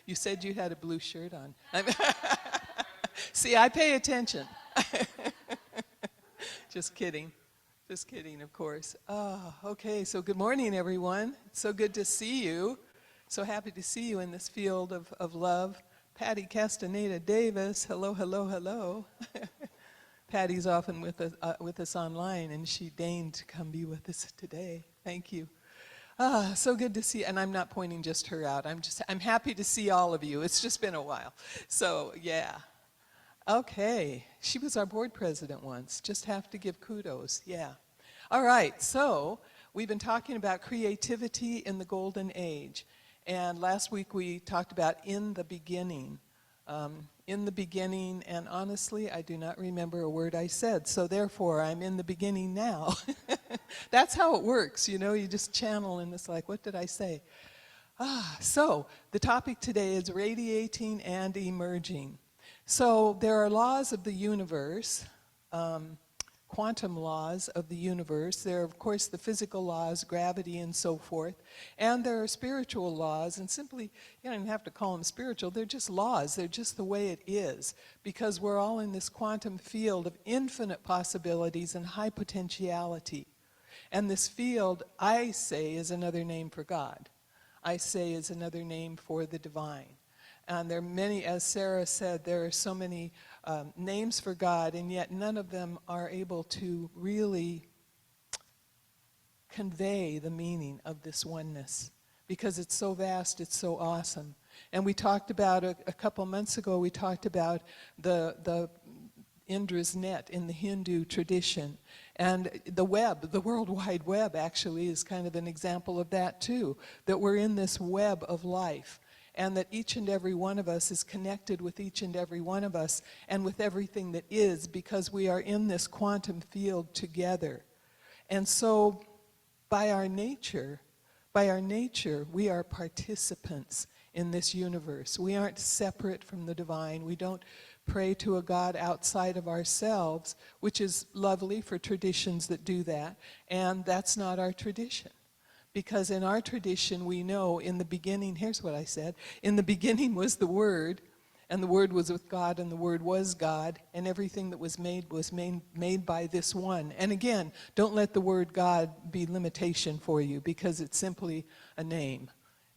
You said you had a blue shirt on. See, I pay attention. Just kidding. Just kidding, of course. Oh, okay, so good morning, everyone. It's so good to see you. So happy to see you in this field of love. Patty Castaneda Davis, hello, hello, hello. Patty's often with us online, and she deigned to come be with us today. Thank you. So good to see, and I'm not pointing just her out. I'm happy to see all of you. It's just been a while. So, yeah. Okay, she was our board president once. Just have to give kudos, yeah. All right, so we've been talking about creativity in the golden age. And last week we talked about in the beginning. In the beginning, and honestly, I do not remember a word I said. So therefore, I'm in the beginning now. That's how it works, you know, you just channel and it's like, what did I say? So the topic today is radiating and emerging. So there are laws of the universe, quantum laws of the universe. There are, of course, the physical laws, gravity and so forth. And there are spiritual laws, and simply, you don't even have to call them spiritual, they're just laws. They're just the way it is, because we're all in this quantum field of infinite possibilities and high potentiality. And this field, I say, is another name for God. I say is another name for the divine. And there are many, as Sarah said, there are so many names for God, and yet none of them are able to really convey the meaning of this oneness, because it's so vast, it's so awesome. And we talked about, a couple months ago, we talked about the Indra's net in the Hindu tradition. And the web, the World Wide Web actually is kind of an example of that too, that we're in this web of life. And that each and every one of us is connected with each and every one of us and with everything that is, because we are in this quantum field together. And so by our nature, we are participants in this universe. We aren't separate from the divine. We don't pray to a God outside of ourselves, which is lovely for traditions that do that, and that's not our tradition. Because in our tradition, we know in the beginning, here's what I said, in the beginning was the Word, and the Word was with God, and the Word was God, and everything that was made by this one. And again, don't let the word God be limitation for you, because it's simply a name.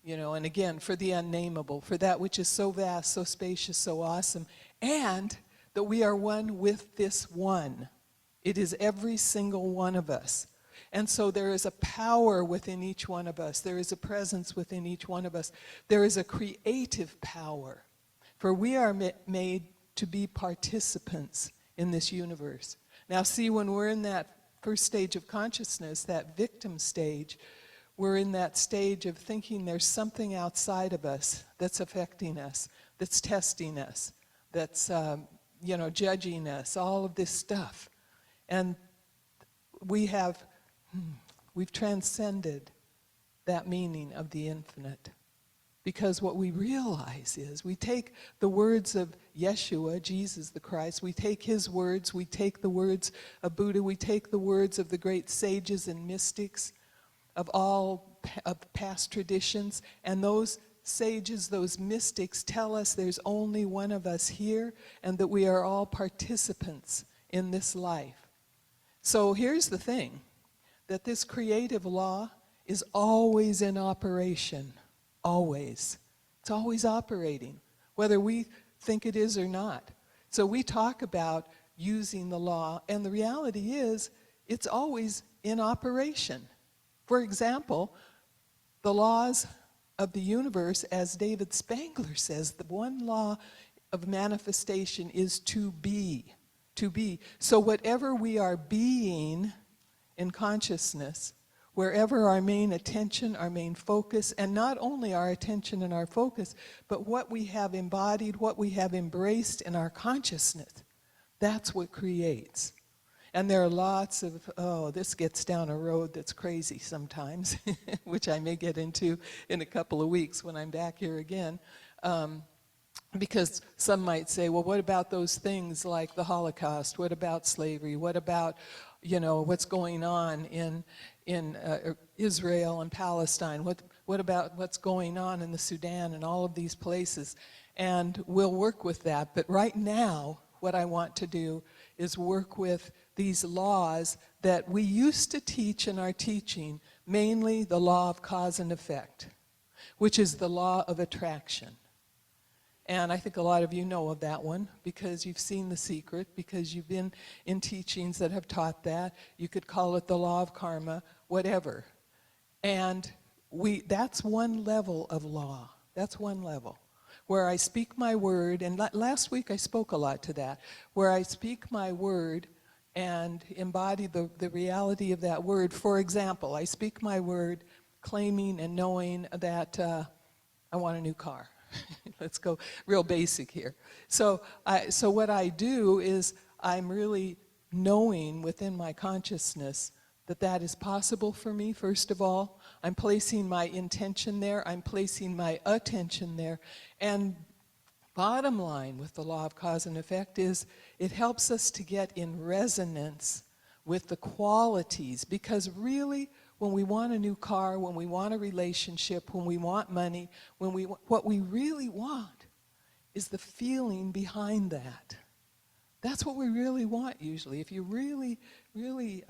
You know, and again, for the unnameable, for that which is so vast, so spacious, so awesome, and that we are one with this one. It is every single one of us. And so there is a power within each one of us. There is a presence within each one of us. There is a creative power. For we are made to be participants in this universe. Now see, when we're in that first stage of consciousness, that victim stage, we're in that stage of thinking there's something outside of us that's affecting us, that's testing us, that's judging us, all of this stuff. And we've transcended that meaning of the infinite. Because what we realize is we take the words of Yeshua, Jesus the Christ, we take his words, we take the words of Buddha, we take the words of the great sages and mystics of all of past traditions, and those sages, those mystics tell us there's only one of us here, and that we are all participants in this life. So here's the thing, that this creative law is always in operation, always. It's always operating, whether we think it is or not. So we talk about using the law, and the reality is it's always in operation. For example, the laws of the universe, as David Spangler says, the one law of manifestation is to be. To be. So whatever we are being in consciousness, wherever our main attention, our main focus, and not only our attention and our focus, but what we have embodied, what we have embraced in our consciousness, that's what creates. And there are lots of, this gets down a road that's crazy sometimes, which I may get into in a couple of weeks when I'm back here again. Because some might say, well, what about those things like the Holocaust? What about slavery? What about, what's going on in Israel and Palestine? What What about what's going on in the Sudan and all of these places? And we'll work with that. But right now, what I want to do is work with these laws that we used to teach in our teaching, mainly the law of cause and effect, which is the law of attraction. And I think a lot of you know of that one because you've seen The Secret, because you've been in teachings that have taught that. You could call it the law of karma, whatever. And that's one level of law. That's one level. Where I speak my word, and last week I spoke a lot to that, where I speak my word and embody the reality of that word. For example, I speak my word claiming and knowing that I want a new car. Let's go real basic here. So what I do is I'm really knowing within my consciousness that that is possible for me, first of all. I'm placing my intention there. I'm placing my attention there. And bottom line with the law of cause and effect is it helps us to get in resonance with the qualities, because really when we want a new car, when we want a relationship, when we want money, what we really want is the feeling behind that. That's what we really want usually. If you really, really,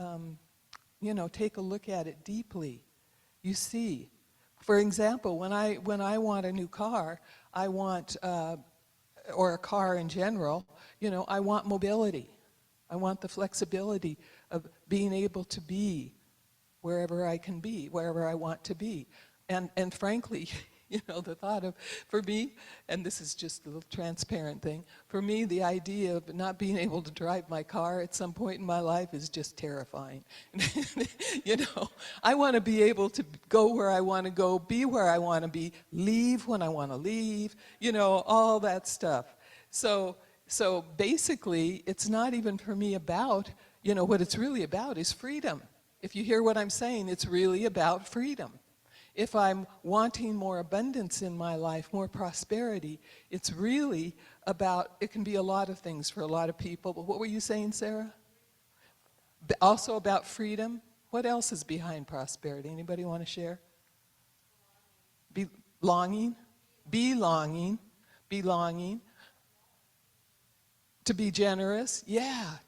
take a look at it deeply, you see. For example, when I want a new car, I want, or a car in general, I want mobility. I want the flexibility of being able to be wherever I can be, wherever I want to be. And frankly, the thought of, for me, and this is just a little transparent thing, for me the idea of not being able to drive my car at some point in my life is just terrifying. I want to be able to go where I want to go, be where I want to be, leave when I want to leave, all that stuff. So basically, it's not even for me about, what it's really about is freedom. If you hear what I'm saying, it's really about freedom. If I'm wanting more abundance in my life, more prosperity, it's really about, it can be a lot of things for a lot of people, but what were you saying, Sarah? Also about freedom? What else is behind prosperity? Anybody want to share? Belonging. To be generous,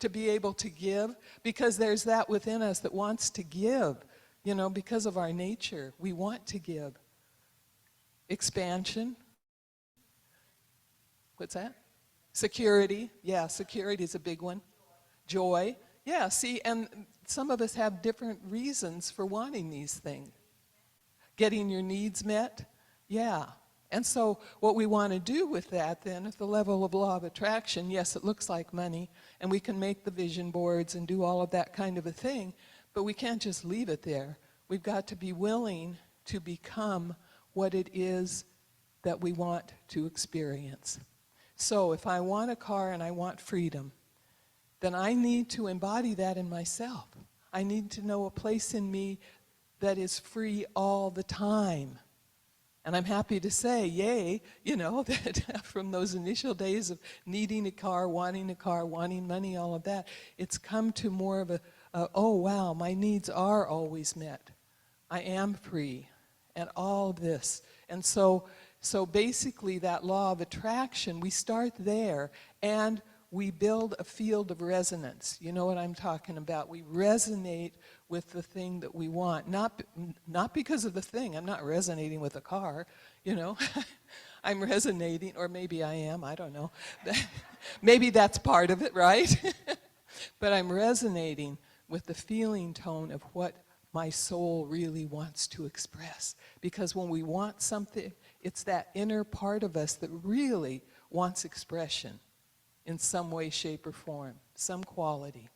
to be able to give, because there's that within us that wants to give. Because of our nature, we want to give. Expansion. What's that? Security. Yeah, security is a big one. Joy. Yeah, see, and some of us have different reasons for wanting these things. Getting your needs met. Yeah. And so what we want to do with that then, at the level of law of attraction, yes, it looks like money, and we can make the vision boards and do all of that kind of a thing, but we can't just leave it there. We've got to be willing to become what it is that we want to experience. So if I want a car and I want freedom, then I need to embody that in myself. I need to know a place in me that is free all the time. And I'm happy to say, yay, that from those initial days of needing a car, wanting money, all of that, it's come to more of oh wow, my needs are always met. I am free, and all of this. And so basically that law of attraction, we start there, and we build a field of resonance. You know what I'm talking about? We resonate with the thing that we want. Not because of the thing. I'm not resonating with a car, I'm resonating, or maybe I am, I don't know. Maybe that's part of it, right? But I'm resonating with the feeling tone of what my soul really wants to express. Because when we want something, it's that inner part of us that really wants expression in some way, shape, or form, some quality.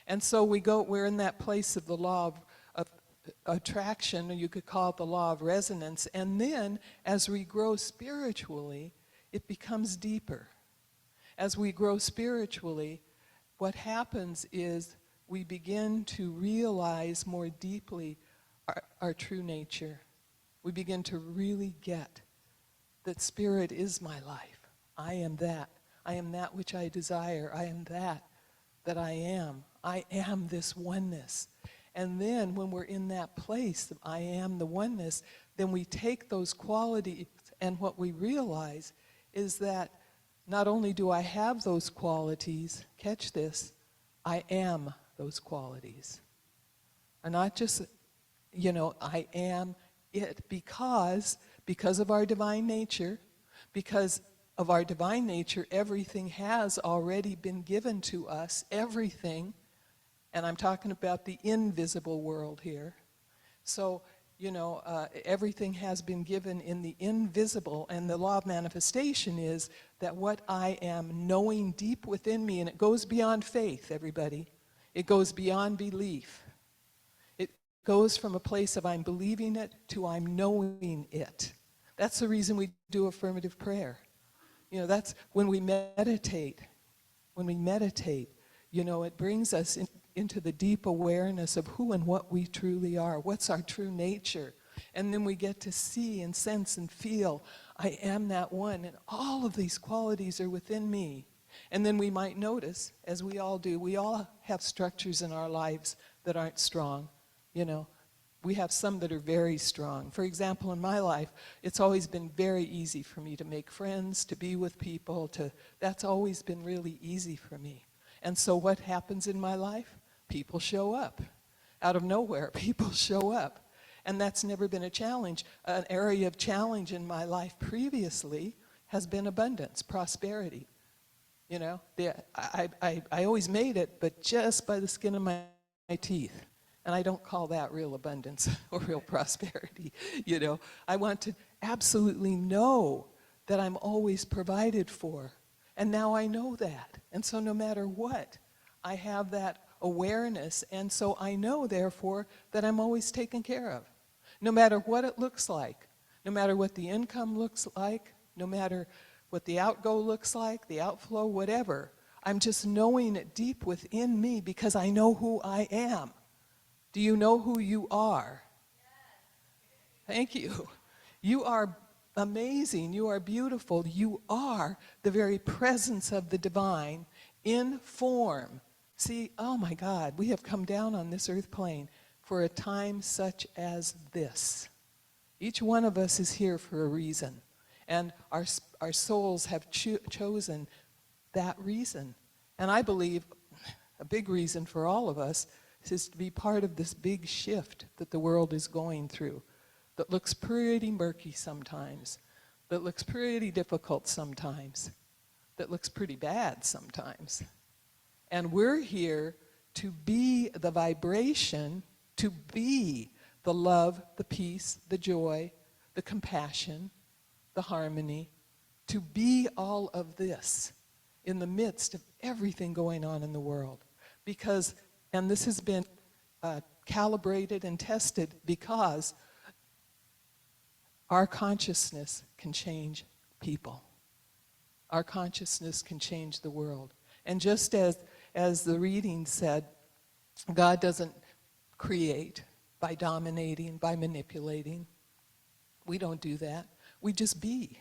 And so we're in that place of the law of attraction, or you could call it the law of resonance, and then as we grow spiritually, it becomes deeper. As we grow spiritually, what happens is we begin to realize more deeply our true nature. We begin to really get that spirit is my life. I am that. I am that which I desire. I am that I am. I am this oneness. And then when we're in that place of I am the oneness, then we take those qualities, and what we realize is that not only do I have those qualities, catch this, I am those qualities. I'm not just, I am it because of our divine nature, because of our divine nature, everything has already been given to us, everything, and I'm talking about the invisible world here. So, everything has been given in the invisible, and the law of manifestation is that what I am knowing deep within me, and it goes beyond faith, everybody. It goes beyond belief. It goes from a place of I'm believing it to I'm knowing it. That's the reason we do affirmative prayer. That's when we meditate. It brings us into the deep awareness of who and what we truly are. What's our true nature? And then we get to see and sense and feel, I am that one, and all of these qualities are within me. And then we might notice, as we all do, we all have structures in our lives that aren't strong. We have some that are very strong. For example, in my life, it's always been very easy for me to make friends, to be with people, that's always been really easy for me. And so what happens in my life? People show up. Out of nowhere, people show up. And that's never been a challenge. An area of challenge in my life previously has been abundance, prosperity. I always made it, but just by the skin of my teeth. And I don't call that real abundance or real prosperity. I want to absolutely know that I'm always provided for. And now I know that. And so no matter what, I have that awareness. And so I know, therefore, that I'm always taken care of. No matter what it looks like, no matter what the income looks like, no matter what the outgo looks like, the outflow, whatever, I'm just knowing it deep within me because I know who I am. Do you know who you are? Thank you. You are amazing. You are beautiful. You are the very presence of the divine in form. See, oh my God, we have come down on this earth plane for a time such as this. Each one of us is here for a reason. And our souls have chosen that reason. And I believe a big reason for all of us is to be part of this big shift that the world is going through, that looks pretty murky sometimes, that looks pretty difficult sometimes, that looks pretty bad sometimes. And we're here to be the vibration, to be the love, the peace, the joy, the compassion, the harmony, to be all of this in the midst of everything going on in the world. Because, and this has been calibrated and tested because our consciousness can change people. Our consciousness can change the world. And just as the reading said, God doesn't create by dominating, by manipulating. We don't do that. We just be.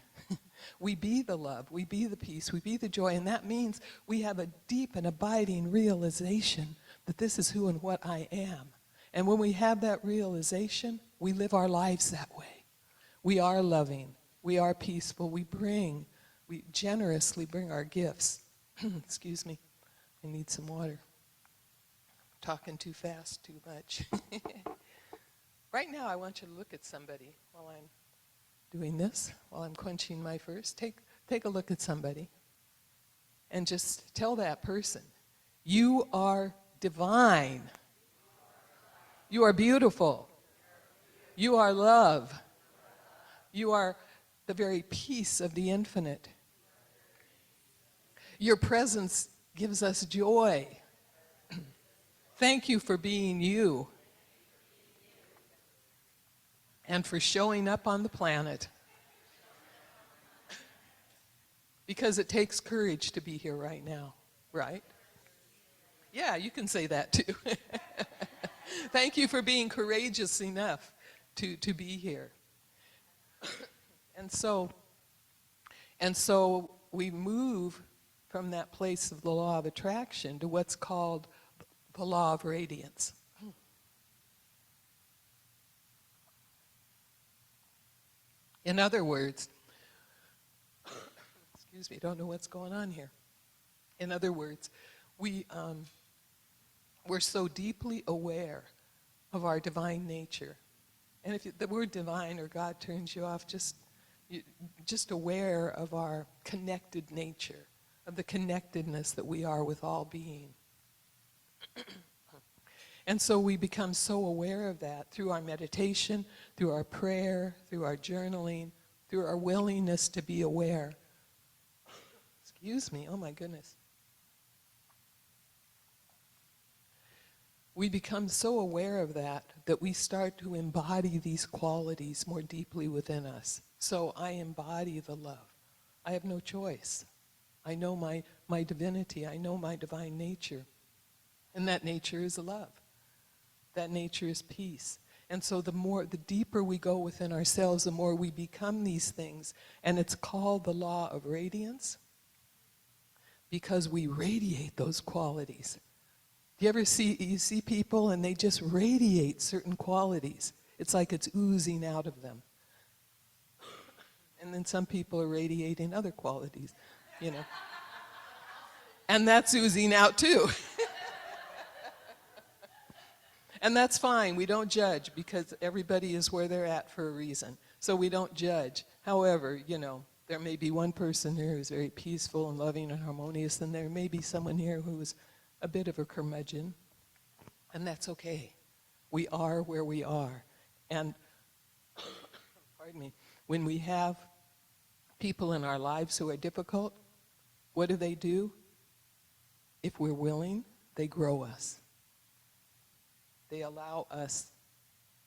We be the love, we be the peace, we be the joy, and that means we have a deep and abiding realization that this is who and what I am. And when we have that realization, we live our lives that way. We are loving, we are peaceful, we generously bring our gifts. Excuse me, I need some water. I'm talking too fast, too much. Right now, I want you to look at somebody while I'm doing this, while I'm quenching my thirst. Take a look at somebody and just tell that person, you are divine. You are beautiful. You are love. You are the very peace of the infinite. Your presence gives us joy. Thank you for being you. And for showing up on the planet. Because it takes courage to be here right now, right? Yeah, you can say that too. Thank you for being courageous enough to be here. And so we move from that place of the law of attraction to what's called the law of radiance. In other words, excuse me, don't know what's going on here. In other words, we're so deeply aware of our divine nature. And if the word divine or God turns you off, just aware of our connected nature, of the connectedness that we are with all being. And so we become so aware of that through our meditation, through our prayer, through our journaling, through our willingness to be aware. Excuse me, oh my goodness. We become so aware of that we start to embody these qualities more deeply within us. So I embody the love. I have no choice. I know my divinity. I know my divine nature. And that nature is love. That nature is peace. And so the deeper we go within ourselves, the more we become these things. And it's called the law of radiance because we radiate those qualities. Do you ever see people and they just radiate certain qualities? It's like it's oozing out of them. And then some people are radiating other qualities, you know. And that's oozing out too. And that's fine. We don't judge because everybody is where they're at for a reason. So we don't judge. However, you know, there may be one person here who's very peaceful and loving and harmonious, and there may be someone here who is a bit of a curmudgeon, and that's okay. We are where we are. And, pardon me, when we have people in our lives who are difficult, what do? If we're willing, they grow us. They allow us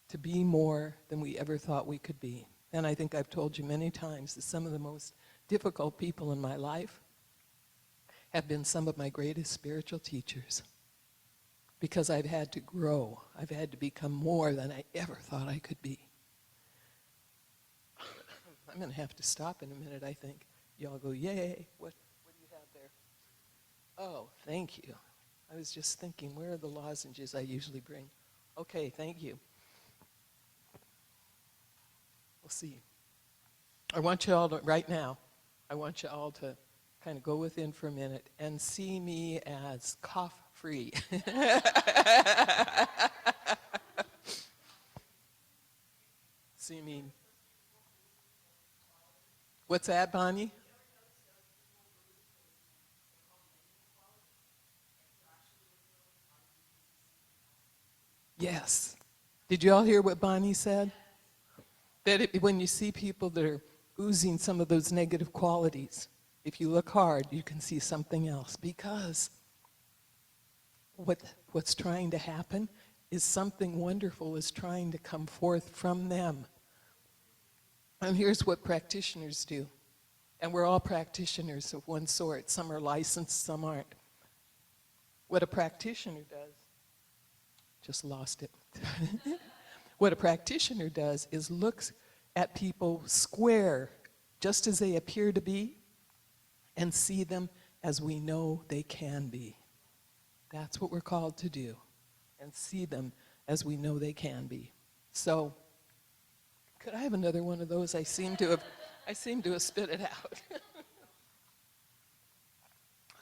to be more than we ever thought we could be. And I think I've told you many times that some of the most difficult people in my life have been some of my greatest spiritual teachers. Because I've had to grow. I've had to become more than I ever thought I could be. I'm going to have to stop in a minute, I think. Y'all go, yay. What do you have there? Oh, thank you. I was just thinking, where are the lozenges I usually bring? Okay, thank you. We'll see. I want you all to, right now, I want you all to kind of go within for a minute and see me as cough-free. See me. What's that, Bonnie? Yes. Did you all hear what Bonnie said? That when you see people that are oozing some of those negative qualities, if you look hard, you can see something else. Because what's trying to happen is something wonderful is trying to come forth from them. And here's what practitioners do. And we're all practitioners of one sort. Some are licensed, some aren't. What a practitioner does, just lost it. What a practitioner does is looks at people square, just as they appear to be, and see them as we know they can be. That's what we're called to do, and see them as we know they can be. So, could I have another one of those? I seem to have spit it out.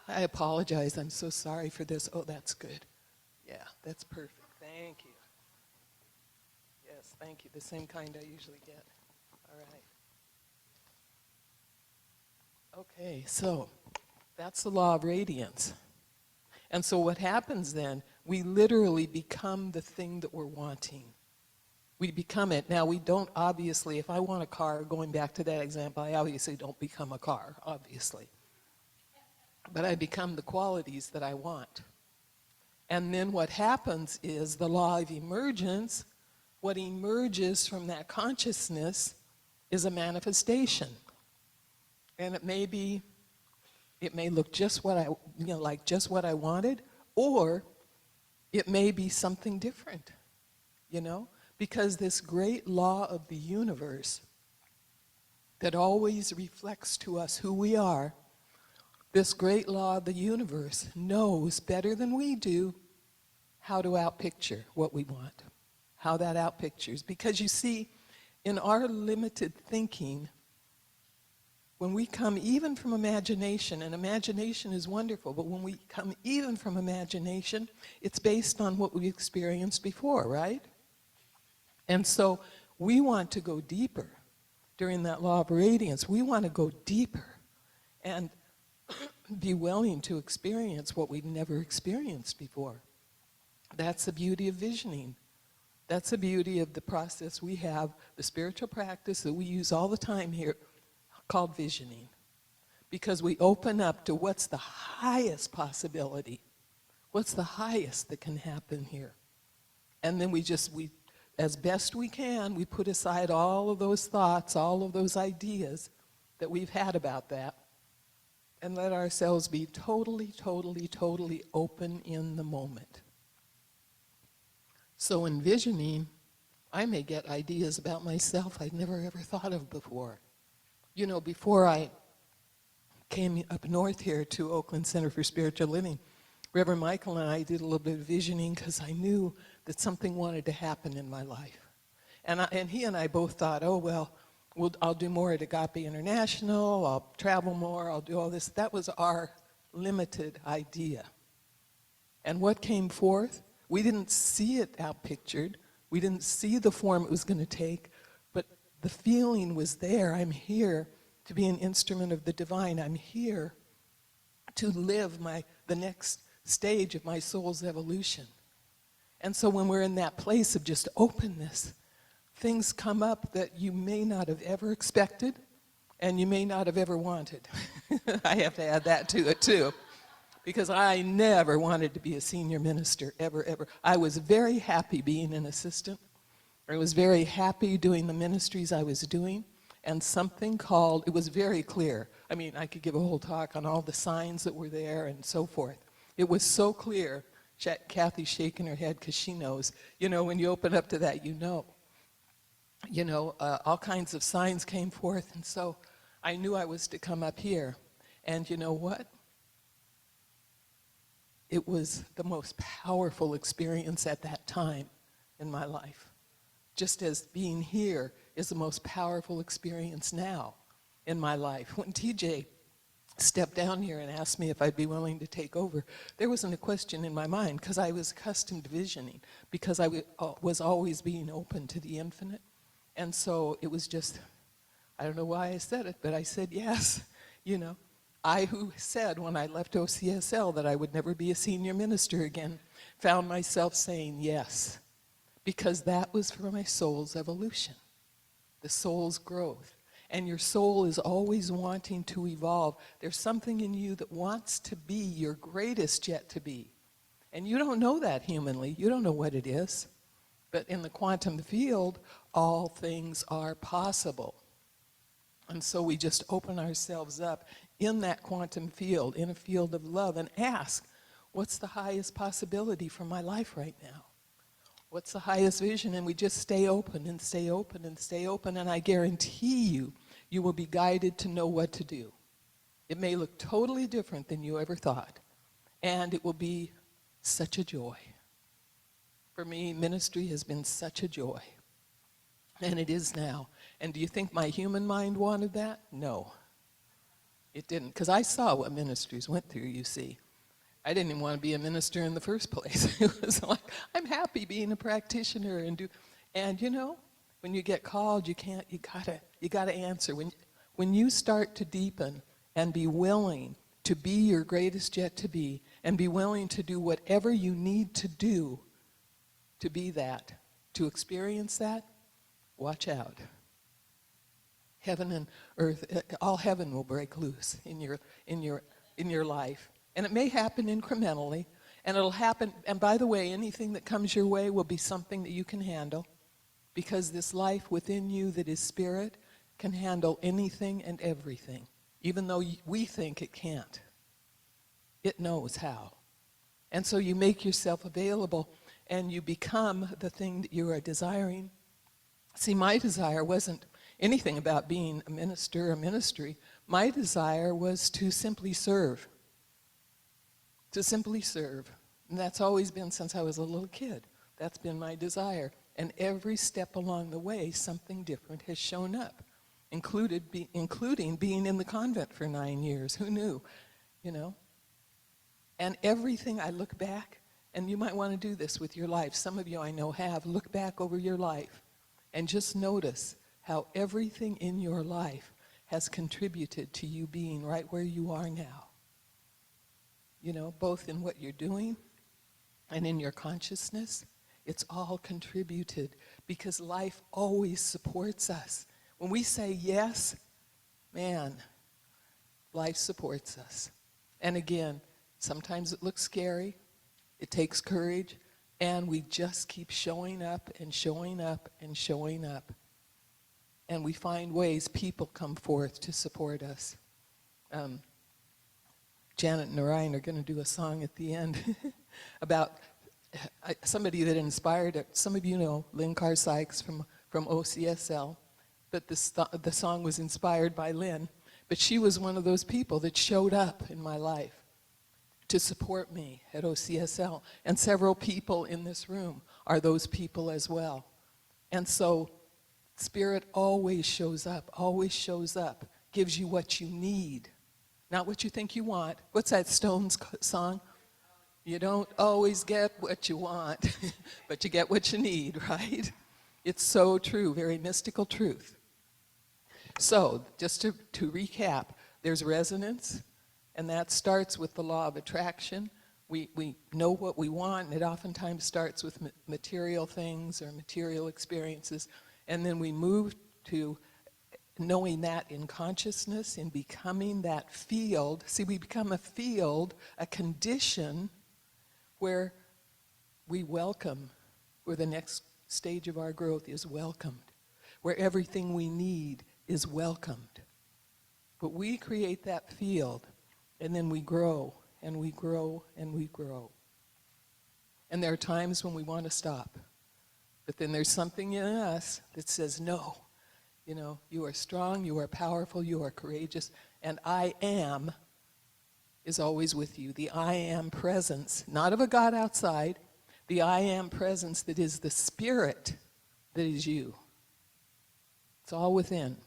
I apologize. I'm so sorry for this. Oh, that's good. Yeah, that's perfect. Thank you. Yes, thank you. The same kind I usually get. All right. Okay, so that's the law of radiance. And so what happens then, we literally become the thing that we're wanting. We become it. Now, we don't obviously, if I want a car, going back to that example, I obviously don't become a car, obviously. But I become the qualities that I want. And then what happens is the law of emergence, what emerges from that consciousness is a manifestation. And it may look just what like just what I wanted, or it may be something different, because this great law of the universe that always reflects to us who we are, this great law of the universe knows better than we do how to outpicture what we want, how that outpictures. Because you see, in our limited thinking, when we come even from imagination, and imagination is wonderful, but when we come even from imagination, it's based on what we experienced before, right? And so we want to go deeper during that law of radiance. We want to go deeper and be willing to experience what we've never experienced before. That's the beauty of visioning. That's the beauty of the process we have, the spiritual practice that we use all the time here, called visioning. Because we open up to what's the highest possibility, what's the highest that can happen here. And then we as best we can, we put aside all of those thoughts, all of those ideas that we've had about that, and let ourselves be totally, totally, totally open in the moment. So in visioning, I may get ideas about myself I'd never ever thought of before. You know, before I came up north here to Oakland Center for Spiritual Living, Reverend Michael and I did a little bit of visioning because I knew that something wanted to happen in my life. And he and I both thought, oh, well, I'll do more at Agape International, I'll travel more, I'll do all this. That was our limited idea. And what came forth? We didn't see it outpictured. We didn't see the form it was going to take, but the feeling was there. I'm here to be an instrument of the divine. I'm here to live the next stage of my soul's evolution. And so when we're in that place of just openness, things come up that you may not have ever expected and you may not have ever wanted. I have to add that to it too, because I never wanted to be a senior minister, ever, ever. I was very happy being an assistant. I was very happy doing the ministries I was doing, and something called, it was very clear. I mean, I could give a whole talk on all the signs that were there and so forth. It was so clear. Kathy's shaking her head because she knows. You know, when you open up to that, you know. You know, all kinds of signs came forth, and so I knew I was to come up here. And you know what? It was the most powerful experience at that time in my life. Just as being here is the most powerful experience now in my life. When TJ stepped down here and asked me if I'd be willing to take over, there wasn't a question in my mind, because I was accustomed to visioning, because I was always being open to the infinite. And so it was just, I don't know why I said it, but I said yes. You know, I who said when I left OCSL that I would never be a senior minister again, found myself saying yes, because that was for my soul's evolution, the soul's growth. And your soul is always wanting to evolve. There's something in you that wants to be your greatest yet to be. And you don't know that humanly. You don't know what it is. But in the quantum field, all things are possible. And so we just open ourselves up in that quantum field, in a field of love, and ask, what's the highest possibility for my life right now? What's the highest vision? And we just stay open and stay open and stay open, and I guarantee you, you will be guided to know what to do. It may look totally different than you ever thought, and it will be such a joy. For me, ministry has been such a joy, and it is now. And do you think my human mind wanted that? No, it didn't, because I saw what ministries went through, you see. I didn't even want to be a minister in the first place. It was like, I'm happy being a practitioner and you know, when you get called, you gotta answer. When you start to deepen and be willing to be your greatest yet to be, and be willing to do whatever you need to do to be that, to experience that, watch out. Heaven and earth, all heaven will break loose in your life. And it may happen incrementally, and it'll happen, and by the way, anything that comes your way will be something that you can handle, because this life within you that is spirit can handle anything and everything, even though we think it can't. It knows how. And so you make yourself available, and you become the thing that you are desiring. See, my desire wasn't anything about being a minister or ministry. My desire was to simply serve. To simply serve. And that's always been since I was a little kid. That's been my desire. And every step along the way, something different has shown up, including being in the convent for 9 years. Who knew, you know? And everything, I look back, and you might want to do this with your life. Some of you I know have. Look back over your life and just notice how everything in your life has contributed to you being right where you are now. You know, both in what you're doing and in your consciousness. It's all contributed because life always supports us. When we say yes, man, life supports us. And again, sometimes it looks scary, it takes courage, and we just keep showing up and showing up and showing up. And we find ways people come forth to support us. Janet and Ryan are going to do a song at the end about somebody that inspired it. Some of you know Lynn Carr Sykes from OCSL, but the song was inspired by Lynn. But she was one of those people that showed up in my life to support me at OCSL. And several people in this room are those people as well. And so Spirit always shows up, gives you what you need, not what you think you want. What's that Stones song? You don't always get what you want, but you get what you need, right? It's so true, very mystical truth. So, just to recap, there's resonance, and that starts with the law of attraction. We know what we want, and it oftentimes starts with material things or material experiences, and then we move to knowing that in consciousness, in becoming that field. See, we become a field, a condition where we welcome, where the next stage of our growth is welcomed, where everything we need is welcomed. But we create that field, and then we grow, and we grow, and we grow. And there are times when we want to stop, but then there's something in us that says, no, you know, you are strong, you are powerful, you are courageous, and I am is always with you. The I am presence, not of a God outside, the I am presence that is the Spirit that is you. It's all within.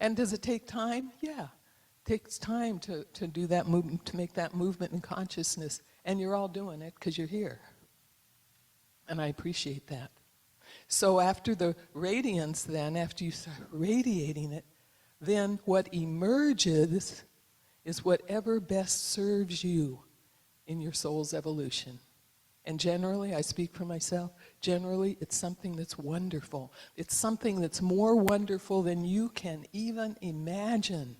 And does it take time? Yeah. It takes time to do that movement, to make that movement in consciousness. And you're all doing it because you're here. And I appreciate that. So after the radiance then, after you start radiating it, then what emerges is whatever best serves you in your soul's evolution. And generally, I speak for myself, generally it's something that's wonderful. It's something that's more wonderful than you can even imagine.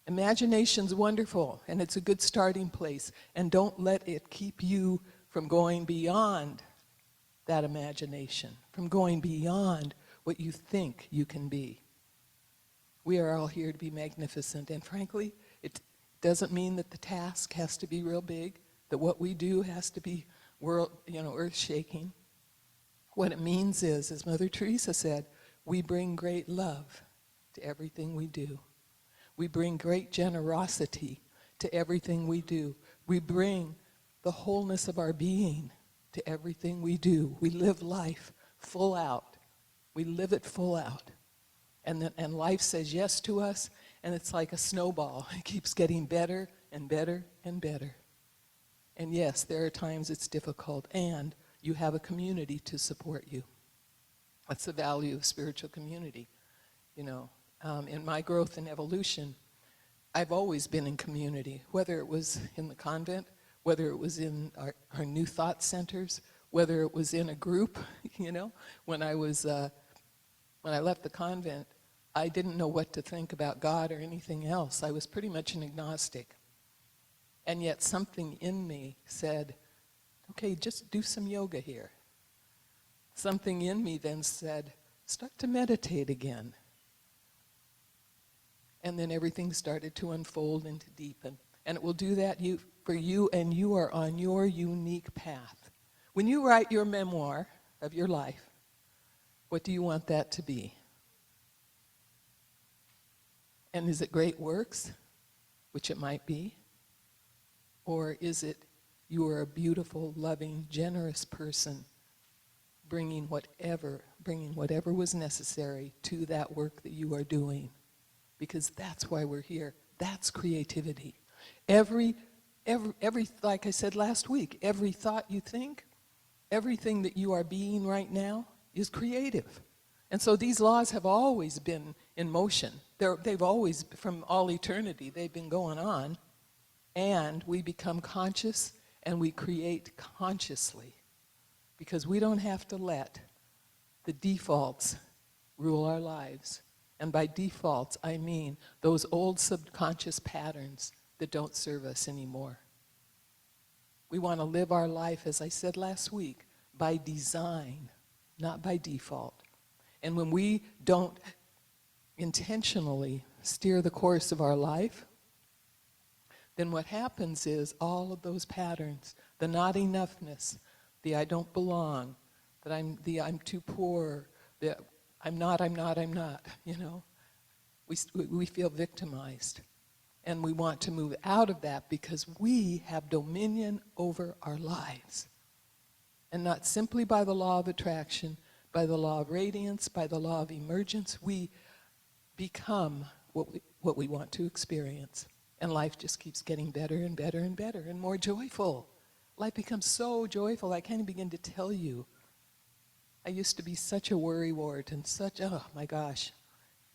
Imagination's wonderful, and it's a good starting place. And don't let it keep you from going beyond that imagination, from going beyond what you think you can be. We are all here to be magnificent, and frankly, it doesn't mean that the task has to be real big, that what we do has to be earth-shaking. What it means is, as Mother Teresa said, we bring great love to everything we do. We bring great generosity to everything we do. We bring the wholeness of our being to everything we do. We live life full out. We live it full out. And life says yes to us, and it's like a snowball. It keeps getting better and better and better. And yes, there are times it's difficult, and you have a community to support you. That's the value of spiritual community. You know, in my growth and evolution, I've always been in community, whether it was in the convent, whether it was in our new thought centers, whether it was in a group. You know, when I left the convent, I didn't know what to think about God or anything else. I was pretty much an agnostic. And yet something in me said, okay, just do some yoga here. Something in me then said, start to meditate again. And then everything started to unfold and to deepen. And it will do that for you, and you are on your unique path. When you write your memoir of your life, what do you want that to be? And is it great works, which it might be? Or is it you are a beautiful, loving, generous person bringing whatever was necessary to that work that you are doing. Because that's why we're here. That's creativity. Every, like I said last week, every thought you think, everything that you are being right now is creative. And so these laws have always been in motion. They've always, from all eternity, they've been going on. And we become conscious and we create consciously. Because we don't have to let the defaults rule our lives. And by defaults, I mean those old subconscious patterns that don't serve us anymore. We want to live our life, as I said last week, by design, not by default. And when we don't intentionally steer the course of our life, then what happens is all of those patterns, the not enoughness, the I don't belong, that I'm too poor, the I'm not, you know. We feel victimized. And we want to move out of that because we have dominion over our lives. And not simply by the law of attraction, by the law of radiance, by the law of emergence, we become what we want to experience. And life just keeps getting better and better and better and more joyful. Life becomes so joyful, I can't even begin to tell you. I used to be such a worrywart and such, oh my gosh.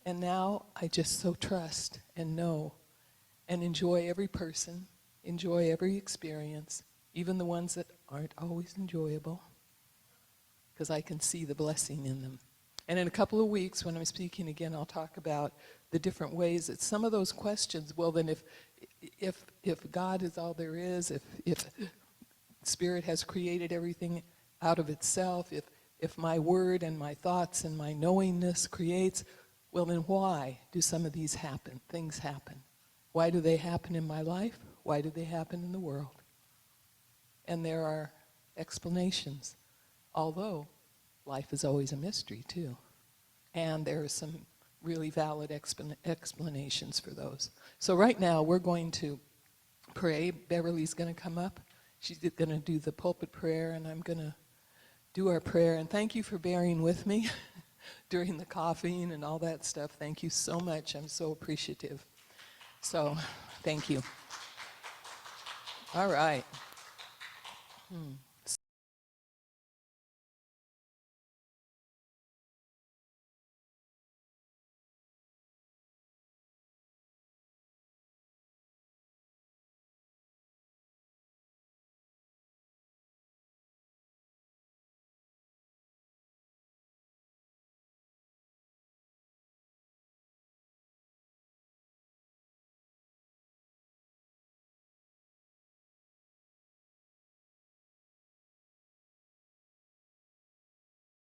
And now I just so trust and know and enjoy every person, enjoy every experience, even the ones that aren't always enjoyable, because I can see the blessing in them. And in a couple of weeks, when I'm speaking again, I'll talk about the different ways that some of those questions, well then if God is all there is, if Spirit has created everything out of itself, if my word and my thoughts and my knowingness creates, well then why do some of these happen, things happen? Why do they happen in my life? Why do they happen in the world? And there are explanations, although life is always a mystery too. And there are some really valid explanations for those. So right now we're going to pray. Beverly's going to come up. She's going to do the pulpit prayer, and I'm going to do our prayer. And thank you for bearing with me during the coughing and all that stuff. Thank you so much. I'm so appreciative. So, thank you. All right.